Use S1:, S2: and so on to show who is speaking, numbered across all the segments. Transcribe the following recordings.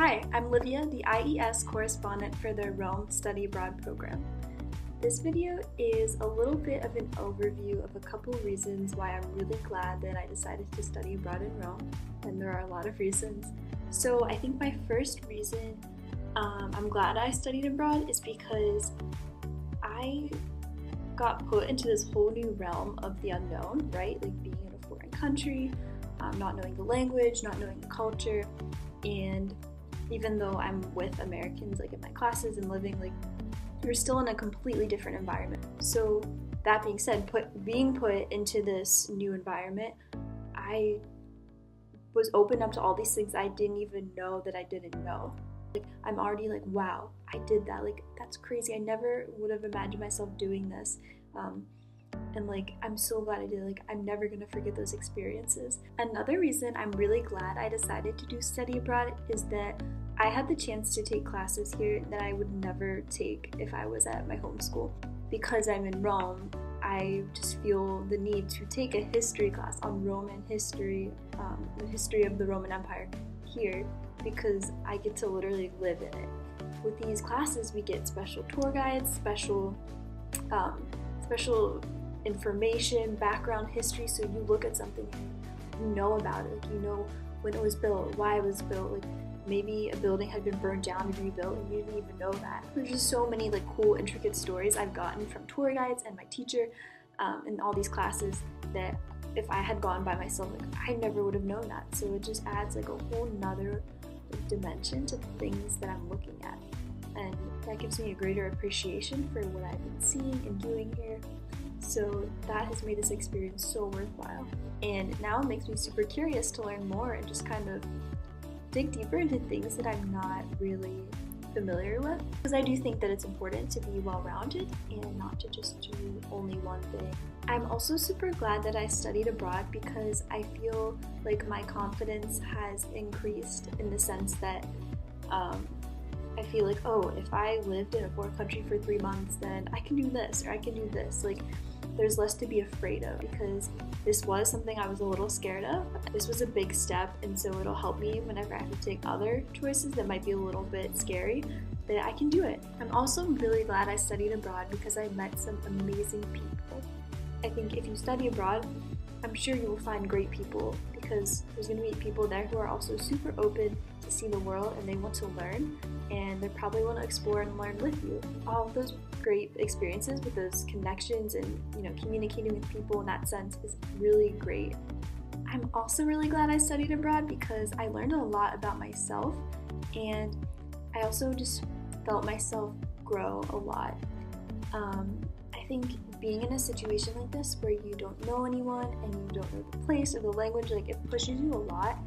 S1: Hi, I'm Livia, the IES correspondent for the Rome Study Abroad program. This video is a little bit of an overview of a couple reasons why I'm really glad that I decided to study abroad in Rome, and there are a lot of reasons. So I think my first reason I'm glad I studied abroad is because I got put into this whole new realm of the unknown, right? Like being in a foreign country, not knowing the language, not knowing the culture, and even though I'm with Americans like in my classes and living, like we're still in a completely different environment. So that being said, being put into this new environment, I was open up to all these things I didn't even know that I didn't know. Like I'm already like, wow, I did that. Like that's crazy. I never would have imagined myself doing this. And like I'm so glad I did. Like I'm never gonna forget those experiences. Another reason I'm really glad I decided to do study abroad is that I had the chance to take classes here that I would never take if I was at my home school. Because I'm in Rome, I just feel the need to take a history class on Roman history, the history of the Roman Empire here, because I get to literally live in it. With these classes, we get special tour guides, special information, background history, so you look at something and you know about it, like you know when it was built, why it was built, like maybe a building had been burned down and rebuilt and you didn't even know that. There's just so many like cool, intricate stories I've gotten from tour guides and my teacher in all these classes that if I had gone by myself, like I never would have known that. So it just adds like a whole nother dimension to the things that I'm looking at. And that gives me a greater appreciation for what I've been seeing and doing here. So that has made this experience so worthwhile. And now it makes me super curious to learn more and just kind of dig deeper into things that I'm not really familiar with. Because I do think that it's important to be well-rounded and not to just do only one thing. I'm also super glad that I studied abroad because I feel like my confidence has increased in the sense that I feel like, oh, if I lived in a foreign country for 3 months, then I can do this or I can do this. Like, there's less to be afraid of because this was something I was a little scared of. This was a big step, and so it'll help me whenever I have to take other choices that might be a little bit scary, that I can do it. I'm also really glad I studied abroad because I met some amazing people. I think if you study abroad, I'm sure you will find great people because there's going to be people there who are also super open to see the world and they want to learn, and they probably want to explore and learn with you. All of those great experiences with those connections and communicating with people in that sense is really great. I'm also really glad I studied abroad because I learned a lot about myself, and I also just felt myself grow a lot. I think being in a situation like this where you don't know anyone and you don't know the place or the language, like it pushes you a lot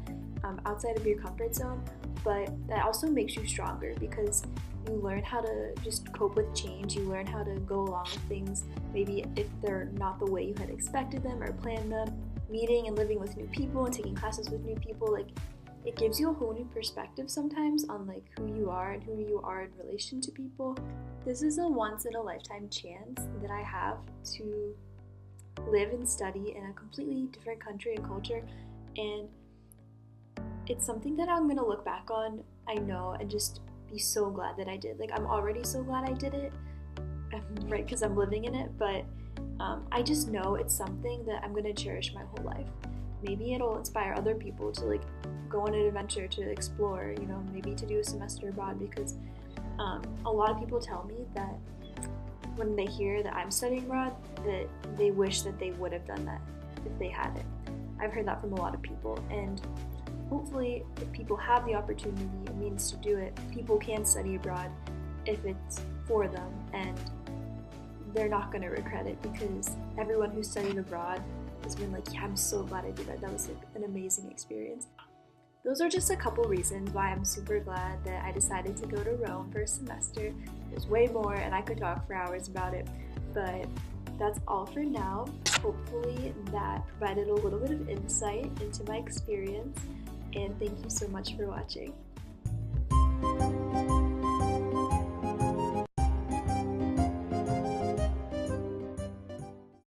S1: outside of your comfort zone, but that also makes you stronger because you learn how to just cope with change. You learn how to go along with things, maybe if they're not the way you had expected them or planned them. Meeting and living with new people and taking classes with new people, like it gives you a whole new perspective sometimes on like who you are and who you are in relation to people. This is a once in a lifetime chance that I have to live and study in a completely different country and culture, and it's something that I'm gonna look back on, I know, and just be so glad that I did. Like I'm already so glad I did it, right, because I'm living in it, but I just know it's something that I'm gonna cherish my whole life. Maybe it'll inspire other people to like go on an adventure, to explore, maybe to do a semester abroad, because a lot of people tell me that when they hear that I'm studying abroad, that they wish that they would have done that if they had it. I've heard that from a lot of people, and hopefully if people have the opportunity and means to do it, people can study abroad if it's for them, and they're not going to regret it because everyone who studied abroad has been like, yeah, I'm so glad I did that. That was like an amazing experience. Those are just a couple reasons why I'm super glad that I decided to go to Rome for a semester. There's way more and I could talk for hours about it, but that's all for now. Hopefully that provided a little bit of insight into my experience, and thank you so much for watching.